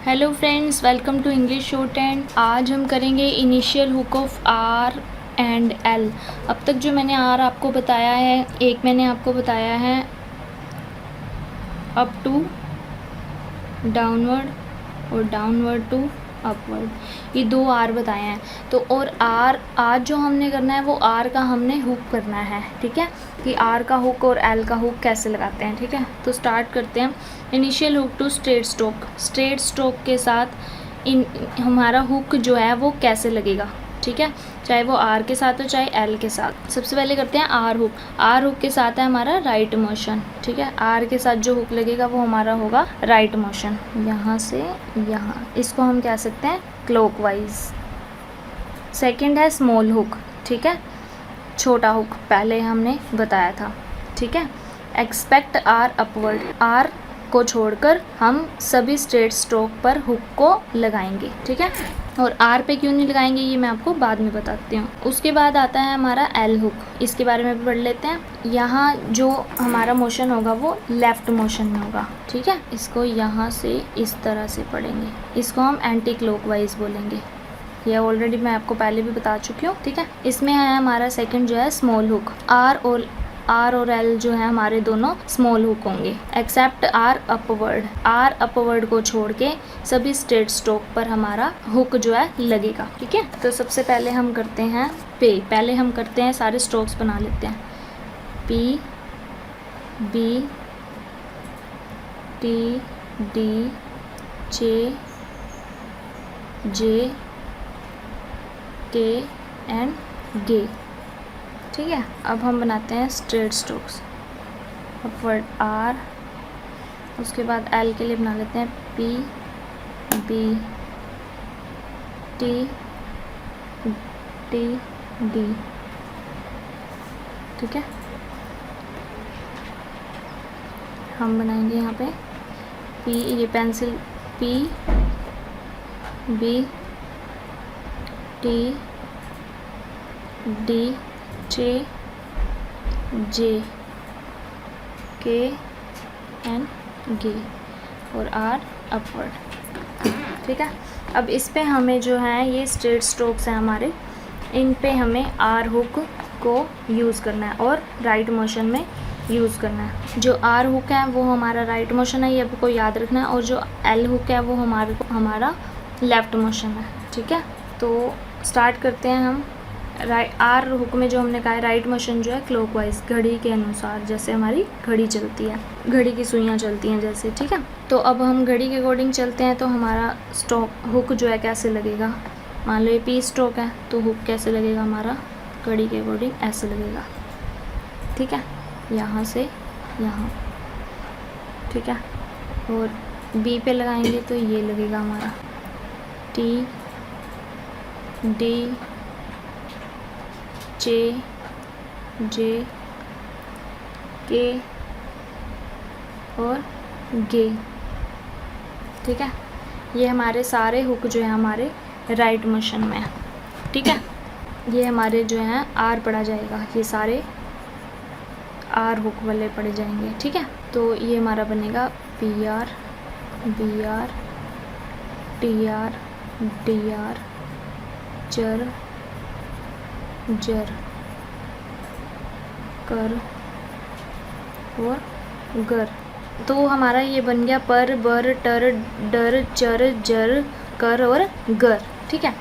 Hello friends, welcome to English shorthand. आज हम करेंगे initial hook of R and L. अब तक जो मैंने आर आपको बताया है, एक मैंने आपको बताया है अप टू डाउनवर्ड और डाउनवर्ड टू अपवर्ड, ये दो आर बताए हैं। तो और आर आज जो हमने करना है वो आर का हमने हुक करना है, ठीक है, कि आर का हुक और एल का हुक कैसे लगाते हैं, ठीक है। तो स्टार्ट करते हैं। Initial hook to straight stroke, straight stroke के साथ हमारा हुक जो है वो कैसे लगेगा, ठीक है, चाहे वो आर के साथ हो चाहे एल के साथ। सबसे पहले करते हैं आर हुक। आर हुक के साथ है हमारा राइट मोशन, ठीक है। आर के साथ जो हुक लगेगा वो हमारा होगा राइट मोशन, यहाँ से यहाँ। इसको हम कह सकते हैं क्लॉकवाइज। सेकंड है स्मॉल हुक, ठीक है, छोटा हुक पहले हमने बताया था, ठीक है। एक्सपेक्ट आर अपवर्ड, आर को छोड़कर हम सभी स्ट्रेट स्ट्रोक पर हुक को लगाएंगे, ठीक है। और आर पे क्यों नहीं लगाएंगे ये मैं आपको बाद में बताती हूँ। उसके बाद आता है हमारा एल हुक, इसके बारे में भी पढ़ लेते हैं। यहाँ जो हमारा मोशन होगा वो लेफ़्ट मोशन में होगा, ठीक है। इसको यहाँ से इस तरह से पढ़ेंगे, इसको हम एंटी क्लॉकवाइज बोलेंगे। यह ऑलरेडी मैं आपको पहले भी बता चुकी हूँ, ठीक है। इसमें है हमारा सेकंड जो है स्मॉल हुक। आर और एल जो है हमारे दोनों स्मॉल हुक होंगे। Except R upward, R upward को छोड़ के सभी स्ट्रेट स्ट्रोक पर हमारा हुक जो है लगेगा, ठीक है। तो सबसे पहले हम करते हैं पहले हम करते हैं सारे स्ट्रोक्स बना लेते हैं। P B T D J K and गे, ठीक है। अब हम बनाते हैं स्ट्रेट स्ट्रोक्स। अपवर्ड आर, उसके बाद एल के लिए बना लेते हैं पी बी टी डी, ठीक है। हम बनाएंगे यहाँ पे पी, ये pencil P B T D J K and गे और आर अपवर्ड, ठीक है। अब इस पे हमें जो है ये स्ट्रेट स्ट्रोक्स हैं हमारे, इन पे हमें आर हुक को यूज़ करना है और राइट मोशन में यूज़ करना है। जो आर हुक है वो हमारा राइट मोशन है, ये आपको याद रखना है, और जो एल हुक है वो हमारा लेफ़्ट मोशन है, ठीक है। तो स्टार्ट करते हैं हम। आर हुक में जो हमने कहा है राइट मोशन जो है क्लॉकवाइज, घड़ी के अनुसार, जैसे हमारी घड़ी चलती है, घड़ी की सुइयाँ चलती हैं जैसे, ठीक है। तो अब हम घड़ी के अकॉर्डिंग चलते हैं। तो हमारा हुक जो है कैसे लगेगा, मान लो ये पी स्ट्रोक है तो हुक कैसे लगेगा हमारा घड़ी के अकॉर्डिंग ऐसे लगेगा, ठीक है, यहाँ से यहाँ, ठीक है। और बी पे लगाएंगे तो ये लगेगा हमारा टी डी जे के और गे, ठीक है। ये हमारे सारे हुक जो है हमारे राइट मोशन में है, ठीक है। ये हमारे जो हैं आर पढ़ा जाएगा, ये सारे आर हुक वाले पढ़े जाएंगे, ठीक है। तो ये हमारा बनेगा P R B R T R D R जर कर और गर। तो हमारा ये बन गया पर बर टर डर चर जर कर और गर, ठीक है।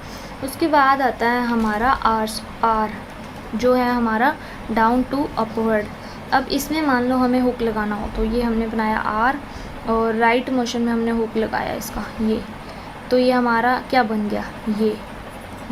उसके बाद आता है हमारा आर जो है हमारा डाउन टू अपवर्ड। अब इसमें मान लो हमें हुक लगाना हो तो ये हमने बनाया आर और राइट मोशन में हमने हुक लगाया इसका ये, तो ये हमारा क्या बन गया,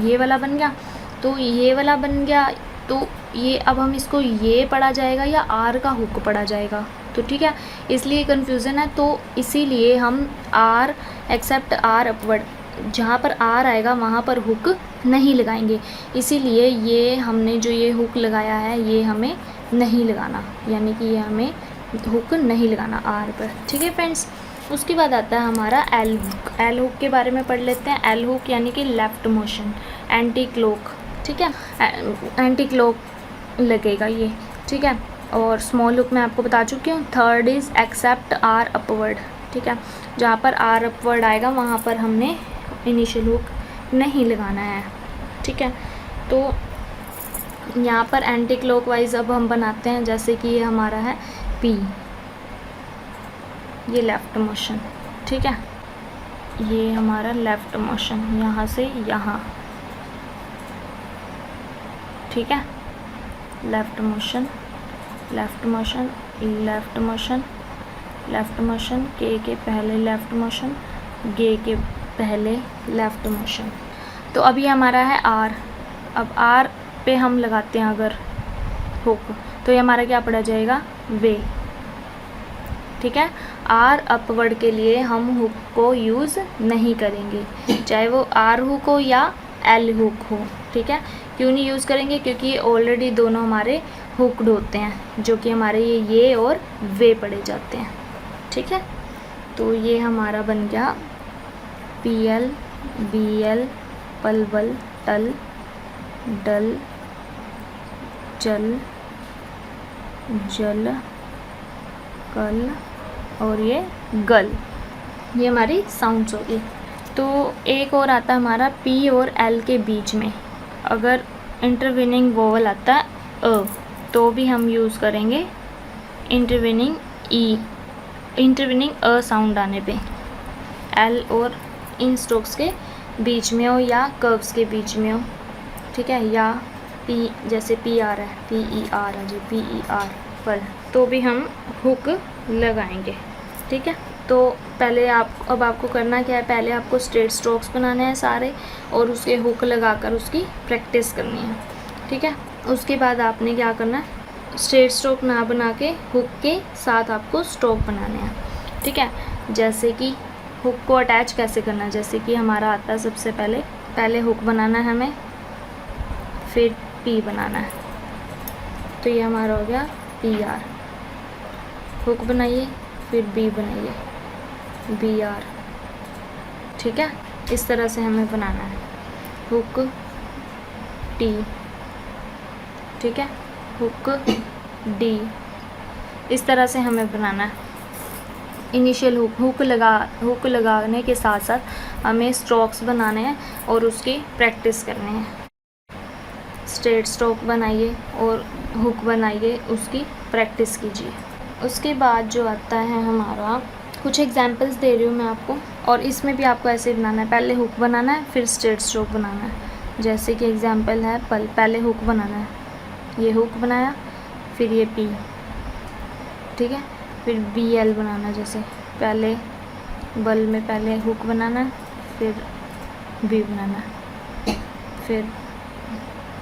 ये वाला बन गया। तो ये वाला बन गया, तो ये अब हम इसको ये पढ़ा जाएगा या आर का हुक पढ़ा जाएगा, तो ठीक है, इसलिए कन्फ्यूज़न है। तो इसीलिए हम आर एक्सेप्ट आर अपवर्ड, जहाँ पर आर आएगा वहाँ पर हुक नहीं लगाएंगे, इसीलिए ये हमने जो ये हुक लगाया है ये हमें नहीं लगाना, यानी कि ये हमें हुक नहीं लगाना आर पर, ठीक है फ्रेंड्स। उसके बाद आता है हमारा एल हुक। एल हुक के बारे में पढ़ लेते हैं। एल हुक यानी कि लेफ़्ट मोशन, एंटी क्लॉक, ठीक है, एंटी क्लॉक लगेगा ये, ठीक है। और स्मॉल हुक मैं आपको बता चुकी हूँ। Third is except R upward, ठीक है। जहाँ पर आर अपवर्ड आएगा वहाँ पर हमने इनिशियल हुक नहीं लगाना है, ठीक है। तो यहाँ पर एंटी क्लॉकवाइज अब हम बनाते हैं, जैसे कि ये हमारा है पी, ये लेफ़्ट मोशन, ठीक है। ये हमारा लेफ़्ट मोशन यहाँ से यहाँ, ठीक है। Left motion, left motion, left motion, left motion, के पहले लेफ़्ट मोशन, गे के पहले लेफ़्ट मोशन। तो अभी हमारा है आर। अब आर पे हम लगाते हैं अगर हुक, तो ये हमारा क्या पड़ा जाएगा, वे, ठीक है। आर अपवर्ड के लिए हम हुक को यूज़ नहीं करेंगे, चाहे वो आर हुक हो या एल हुक हो, ठीक है। क्यों नहीं यूज़ करेंगे, क्योंकि ये ऑलरेडी दोनों हमारे हुक्ड होते हैं, जो कि हमारे ये और वे पड़े जाते हैं, ठीक है। तो ये हमारा बन गया पी एल, बी एल, पल बल, टल, डल, चल, जल, कल और ये गल। ये हमारी साउंड्स होगी। तो एक और आता है हमारा पी और एल के बीच में, अगर इंटरविनिंग वोवल आता है अ, तो भी हम यूज़ करेंगे intervening E, intervening a sound आने पे, एल और इन स्ट्रोक्स के बीच में हो या कर्व्स के बीच में हो, ठीक है। या पी, जैसे पी आर है, पी ई आर है, जो पी ई आर पर, तो भी हम हुक लगाएंगे, ठीक है। तो पहले अब आपको करना क्या है, पहले आपको स्ट्रेट स्ट्रोक्स बनाने हैं सारे और उसके हुक लगाकर उसकी प्रैक्टिस करनी है, ठीक है। उसके बाद आपने क्या करना है, स्ट्रेट स्ट्रोक ना बना के हुक के साथ आपको स्ट्रोक बनाने हैं, ठीक है। जैसे कि हुक को अटैच कैसे करना है, जैसे कि हमारा आता है सबसे पहले हुक बनाना है हमें, फिर पी बनाना है, तो ये हमारा हो गया पी आर। हुक बनाइए, फिर बी बनाइए, बी आर, ठीक है। इस तरह से हमें बनाना है हुक टी, ठीक है, हुक डी, इस तरह से हमें बनाना है। इनिशियल हुक लगाने के साथ साथ हमें स्ट्रोक्स बनाने हैं और उसकी प्रैक्टिस करनी है। स्ट्रेट स्ट्रोक बनाइए और हुक बनाइए, उसकी प्रैक्टिस कीजिए। उसके बाद जो आता है हमारा, कुछ एग्जांपल्स दे रही हूँ मैं आपको, और इसमें भी आपको ऐसे बनाना है, पहले हुक बनाना है फिर स्ट्रेट स्ट्रोक बनाना है। जैसे कि एग्जांपल है पल, पहले हुक बनाना है, ये हुक बनाया, फिर ये पी, ठीक है, फिर बी एल बनाना, जैसे पहले बल में पहले हुक बनाना है, फिर बी बनाना है, फिर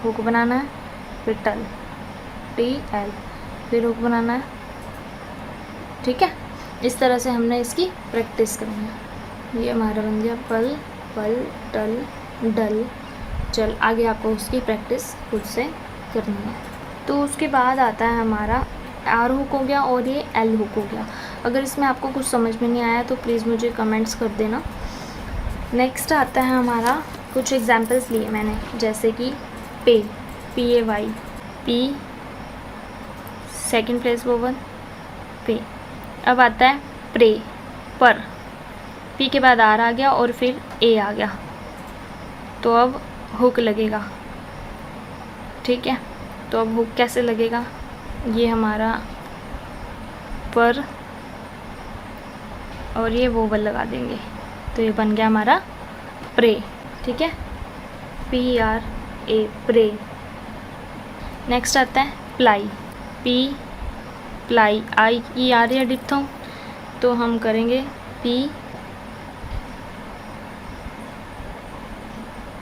हुक बनाना है, फिर टल, टी एल, फिर हुक बनाना है, ठीक है। इस तरह से हमने इसकी प्रैक्टिस करनी है। ये हमारा बन गया पल, पल, टल, डल, चल। आगे आपको उसकी प्रैक्टिस खुद से करनी है। तो उसके बाद आता है हमारा आर हुक हो गया और ये एल हुक हो गया। अगर इसमें आपको कुछ समझ में नहीं आया तो प्लीज़ मुझे कमेंट्स कर देना। नेक्स्ट आता है हमारा, कुछ एग्जांपल्स लिए मैंने, जैसे कि pay, P A Y, P second place vowel, pay. अब आता है प्रे, पर, पी के बाद आर आ गया और फिर ए आ गया, तो अब हुक लगेगा, ठीक है। तो अब हुक कैसे लगेगा, ये हमारा पर और ये वोवल लगा देंगे, तो ये बन गया हमारा प्रे, ठीक है, P R A, pray. Next आता है प्लाई, पी प्लाई, आई की आ रही है डिप्थोंग, तो हम करेंगे पी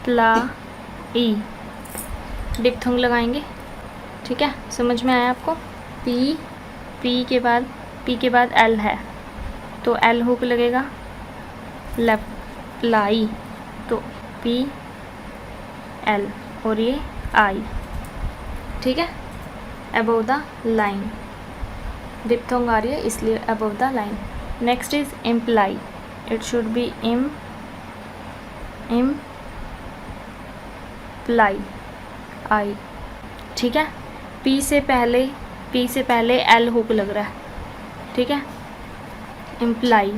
प्ला ई, डिप्थोंग लगाएंगे, ठीक है। समझ में आया आपको। पी के बाद एल है, तो एल हुक लगेगा, प्लाई, तो पी एल और ये आई, ठीक है, अबव द लाइन, डिप्थोंग आ रही है इसलिए above the line. Next is imply, it should be imply I, ठीक है। पी से पहले एल हुक लग रहा है, ठीक है, इम्प्लाई,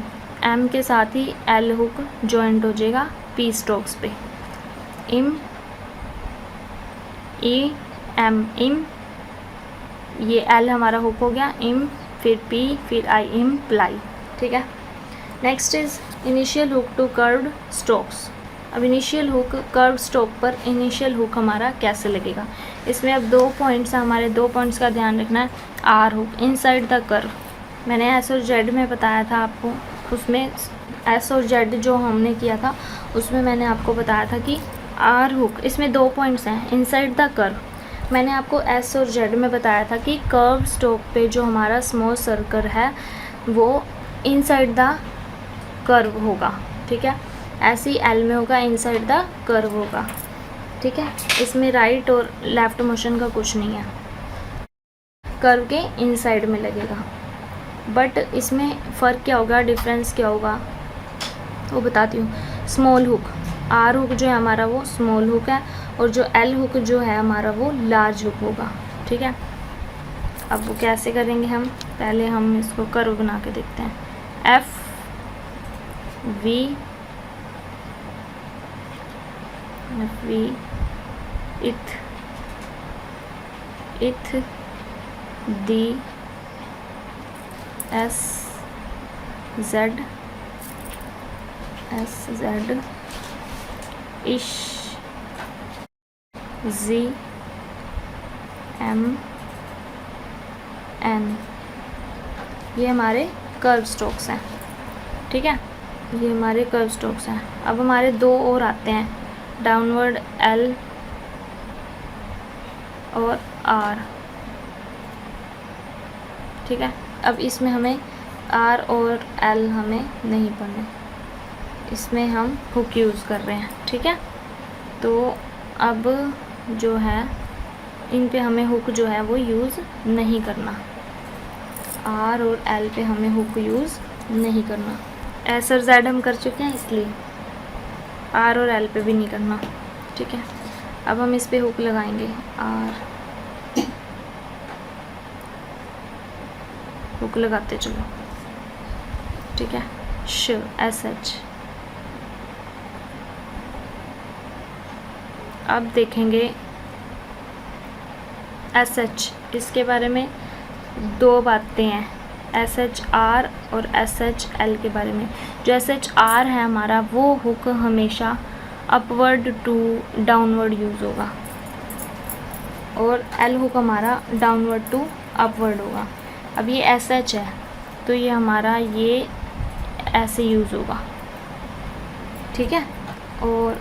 एम के साथ ही एल हुक जॉइंट हो जाएगा पी स्ट्रोक्स पे। इम ई एम इम, ये एल हमारा हुक हो गया, इम फिर पी फिर आई इम प्लाई। ठीक है। Next is initial hook to curved strokes. अब इनिशियल हुक कर्व स्ट्रोक पर इनिशियल हुक हमारा कैसे लगेगा, इसमें अब 2 पॉइंट्स हैं हमारे। 2 पॉइंट्स का ध्यान रखना है। R hook inside the curve, मैंने एस और जेड में बताया था आपको, उसमें एस और जेड जो हमने किया था उसमें मैंने आपको बताया था कि आर हुक, इसमें 2 पॉइंट्स हैं इनसाइड द कर्व। मैंने आपको एस और जेड में बताया था कि कर्व स्ट्रोक पे जो हमारा स्मॉल सर्कल है वो इनसाइड द कर्व होगा। ठीक है, ऐसे ही एल में होगा इनसाइड द कर्व होगा। ठीक है, इसमें राइट और लेफ्ट मोशन का कुछ नहीं है, कर्व के इनसाइड में लगेगा। बट इसमें फ़र्क क्या होगा, डिफरेंस क्या होगा वो बताती हूँ। स्मॉल हुक, आर हुक जो है हमारा वो स्मॉल हुक है और जो एल हुक जो है हमारा वो लार्ज हुक होगा। ठीक है, अब वो कैसे करेंगे हम, पहले हम इसको कर्व बना के देखते हैं। एफ वी इथ दी एस जेड इश जी एम एन, ये हमारे कर्व स्ट्रोक्स हैं। ठीक है, ये हमारे कर्व स्ट्रोक्स हैं। अब हमारे 2 और आते हैं, डाउनवर्ड एल और आर। ठीक है, अब इसमें हमें आर और एल हमें नहीं पढ़ने, इसमें हम हुक यूज़ कर रहे हैं। ठीक है, तो अब जो है इन पे हमें हुक जो है वो यूज़ नहीं करना, आर और एल पे हमें हुक यूज़ नहीं करना। एस और जेड हम कर चुके हैं इसलिए आर और एल पे भी नहीं करना। ठीक है, अब हम इस पे हुक लगाएंगे, आर हुक लगाते चलो। ठीक है, श एस एच। अब देखेंगे एस एच, इसके बारे में 2 बातें हैं, एस एच आर और एस एच एल के बारे में। जो एस एच आर है हमारा वो हुक हमेशा अपवर्ड टू डाउनवर्ड यूज़ होगा और एल हुक हमारा डाउनवर्ड टू अपवर्ड होगा। अब ये एस एच है तो ये हमारा ये ऐसे यूज़ होगा। ठीक है, और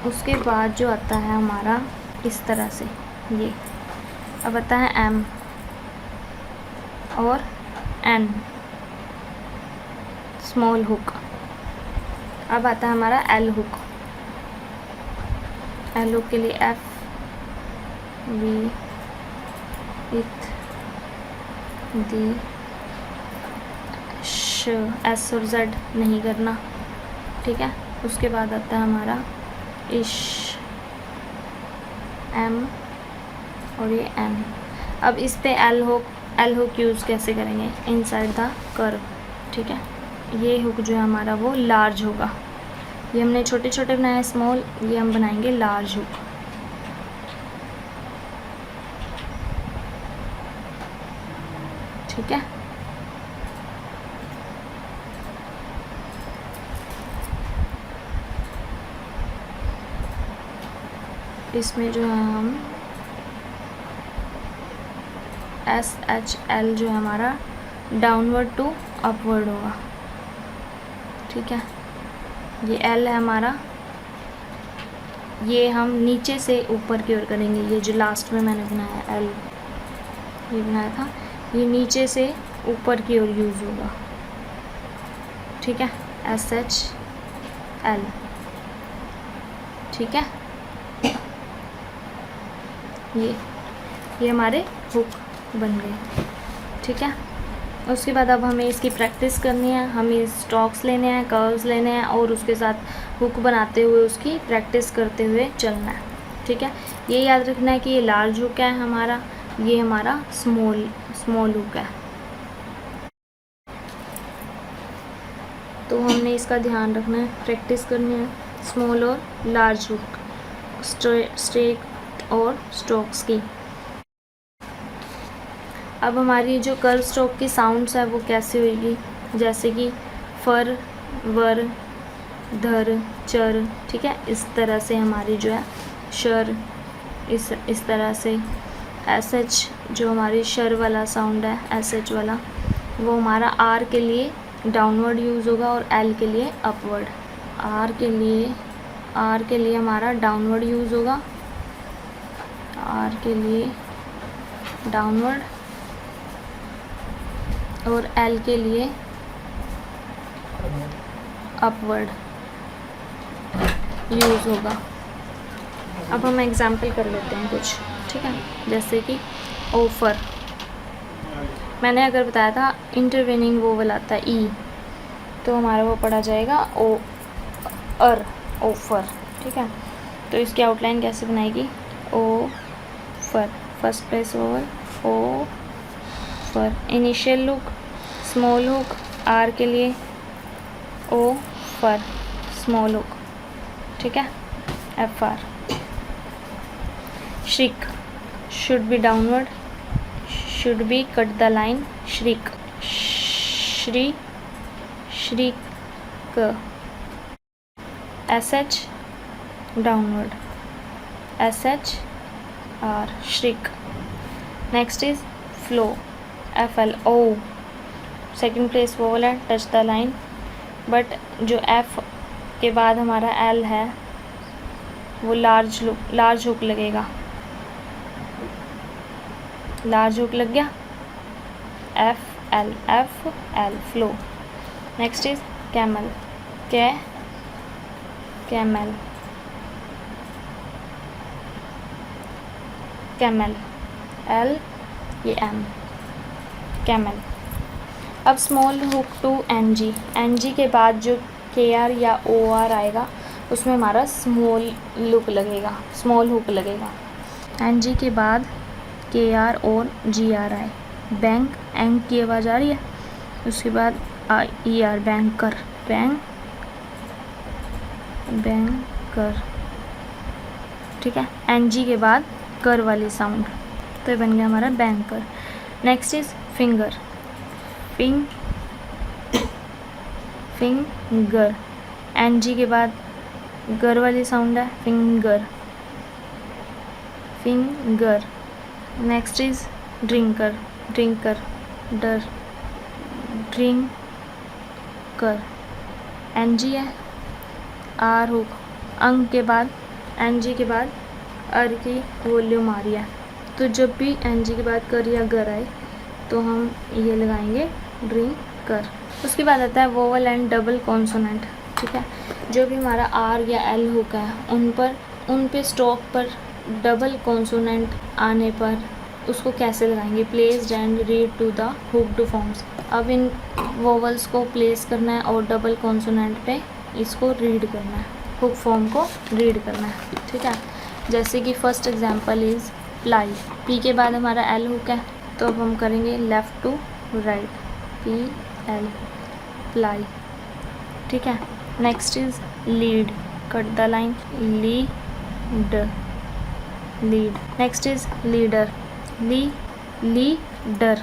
उसके बाद जो आता है हमारा इस तरह से, ये अब आता है एम और एन स्मॉल हुक। अब आता है हमारा एल हुक। एल हुक के लिए एफ वी इथ दी श, एस और जेड नहीं करना। ठीक है, उसके बाद आता है हमारा इश एम और ये एन। अब इस पे एल हुक यूज़ कैसे करेंगे, इनसाइड द कर्व। ठीक है, ये हुक जो है हमारा वो लार्ज होगा, ये हमने छोटे छोटे बनाए स्मॉल, ये हम बनाएंगे लार्ज हुक। ठीक है, इसमें जो है हम एस एच एल जो है हमारा डाउनवर्ड टू अपवर्ड होगा। ठीक है, ये एल है हमारा, ये हम नीचे से ऊपर की ओर करेंगे। ये जो लास्ट में मैंने बनाया एल, ये बनाया था, ये नीचे से ऊपर की ओर यूज़ होगा। ठीक है, एस एच एल। ठीक है, ये हमारे हुक बन गए। ठीक है, उसके बाद अब हमें इसकी प्रैक्टिस करनी है, हमें स्ट्रोक्स लेने हैं, कर्व्स लेने हैं और उसके साथ हुक बनाते हुए उसकी प्रैक्टिस करते हुए चलना है। ठीक है, ये याद रखना है कि ये लार्ज हुक है हमारा, ये हमारा स्मॉल हुक है। तो हमने इसका ध्यान रखना है, प्रैक्टिस करनी है स्मॉल और लार्ज हुक, स्ट्रेक और स्ट्रोक्स की। अब हमारी जो कर्व स्ट्रोक की साउंड्स है वो कैसे होगी, जैसे कि फर, वर, धर, चर, ठीक है। इस तरह से हमारी जो है शर, इस तरह से एस एच, जो हमारी शर वाला साउंड है एस एच वाला, वो हमारा आर के लिए डाउनवर्ड यूज़ होगा और एल के लिए अपवर्ड। आर के लिए हमारा डाउनवर्ड यूज़ होगा, आर के लिए डाउनवर्ड, और एल के लिए अपवर्ड यूज़ होगा। अब हम एग्जाम्पल कर लेते हैं कुछ, ठीक है। जैसे कि ऑफर, मैंने अगर बताया था इंटरवेनिंग वोवल आता है ई, तो हमारा वो पढ़ा जाएगा ओ अर, ऑफर, ठीक है। तो इसकी आउटलाइन कैसे बनाएगी, offer, first place vowel offer, initial hook small hook, R के लिए ओ फर स्मॉल हुक, ठीक है, F R. Shriek, should be downward, should be cut the line, shriek, shree, shriek, S H downward, S H R, shriek. Next is flow, F L O, second place vowel है, touch the line, but जो F के बाद हमारा L है वो large hook लगेगा, large hook लग गया, F L flow. Next is camel, camel, camel, L ये एम, कैमल। अब small hook to N G के बाद जो के आर या ओ आर आएगा उसमें हमारा स्मॉल हुक लगेगा। एन जी के बाद के आर और जी आर आए, बैंक, एंग की आवाज़ आ रही है, उसके बाद ई आर, बैंकर, बैंकर, ठीक है। एन जी के बाद कर वाली साउंड, तो ये बन गया हमारा banker. Next is finger, finger, N G के बाद गर वाली साउंड है, finger, finger. Next is drinker, डर, ड्रिंकर, एन जी है, आर हुक, अंग के बाद एन जी के बाद अर की वॉल्यूम आ रही है, तो जब भी एन जी के बाद कर या गर आए तो हम ये लगाएंगे ड्रिंकर। उसके बाद आता है वोवल एंड डबल कॉन्सोनेंट, ठीक है। जो भी हमारा आर या एल हुक है उन पे स्टॉप पर डबल कॉन्सोनेंट आने पर उसको कैसे लगाएंगे, placed and read to the hooked forms. अब इन वोवल्स को प्लेस करना है और डबल कॉन्सोनेंट पे इसको रीड करना है, हुक फॉर्म को रीड करना है, ठीक है। जैसे कि first example is ply, P के बाद हमारा एल हुक है, तो अब हम करेंगे left to right, P L, ply, ठीक है। Next is lead, cut the line, lead, lead. Next is leader, leader,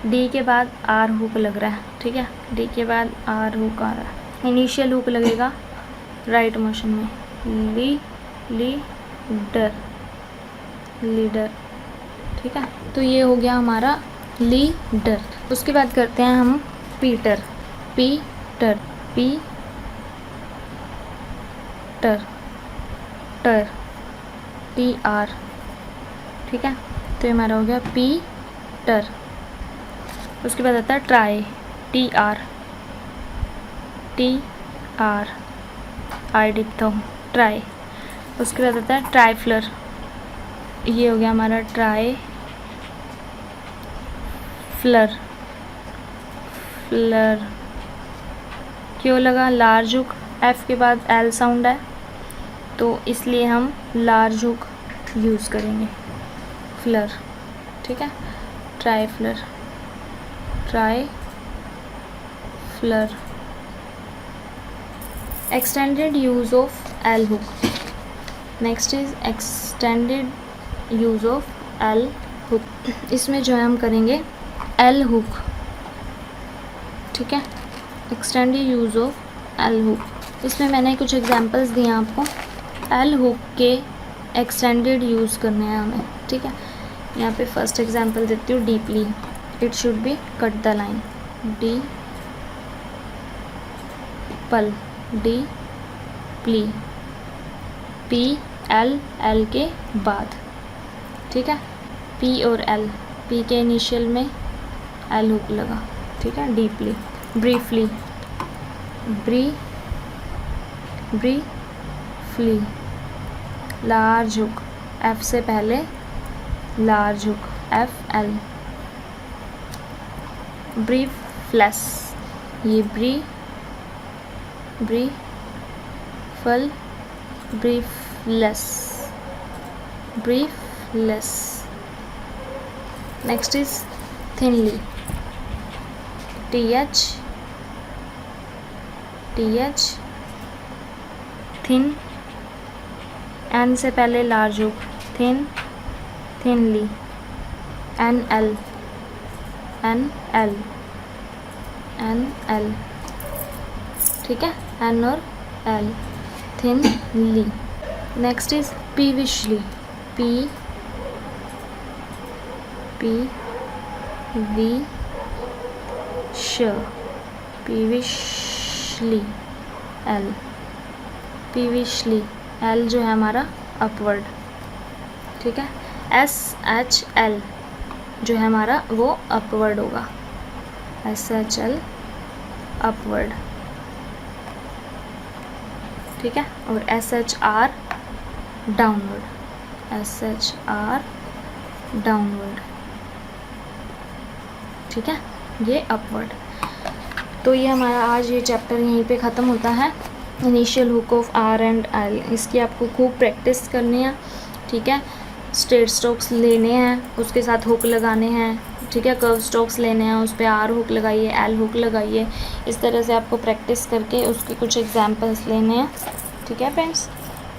D के बाद आर हुक लग रहा है, ठीक है, डी के बाद आर हुक आ रहा है, इनिशियल हुक लगेगा राइट मोशन में, लीडर, लीडर, ठीक है। तो ये हो गया हमारा लीडर। उसके बाद करते हैं हम पीटर, पीटर, टर, टर, टी आर, ठीक है। तो ये हमारा हो गया पीटर। उसके बाद आता है ट्राई, टी आर, आई डिप्थोम, ट्राई। उसके बाद आता है ट्राइफ्लर, ये हो गया हमारा ट्राई फ्लर, फ्लर। क्यों लगा, लार्ज हुक, एफ के बाद एल साउंड है तो इसलिए हम लार्ज हुक यूज़ करेंगे, फ्लर, ठीक है। Try flower, try flower, extended use of L hook. Next is extended use of L hook. इसमें जो है हम करेंगे एल हुक, ठीक है, extended use of L hook. इसमें मैंने कुछ एग्जांपल्स दिए हैं आपको। एल हुक के एक्सटेंडेड यूज़ करने हैं हमें, ठीक है। यहाँ पे फर्स्ट एग्जांपल देती हूँ, deeply. It should be cut the line, D pull, D ply, P L, L के बाद, ठीक है। पी और एल, पी के इनिशियल में एल हुक लगा, ठीक है। Deeply, briefly, briefly, large hook, F से पहले large hook, F L. Briefless, ये brief, briefless, briefless. Next is thinly, TH thin, N से पहले large hook, thin, thinly, N L, ठीक है, एन और L, thinly. Next is peevishly, P V sh, peevishly, L, पीविशली, L जो है हमारा upward, ठीक है। एस एच एल जो है हमारा वो अपवर्ड होगा, एस एच एल अपवर्ड, ठीक है। और S H are downward, S H are downward, ठीक है, ये अपवर्ड। तो ये हमारा आज ये चैप्टर यहीं पे ख़त्म होता है, initial hook of R and L. इसकी आपको खूब प्रैक्टिस करनी है, ठीक है। स्ट्रेट स्ट्रोक्स लेने हैं, उसके साथ हुक लगाने हैं, ठीक है। कर्व स्ट्रोक्स लेने हैं, उस पर आर हुक लगाइए, एल हुक लगाइए। इस तरह से आपको प्रैक्टिस करके उसके कुछ एग्जांपल्स लेने हैं, ठीक है friends.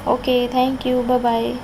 Okay, thank you, bye bye.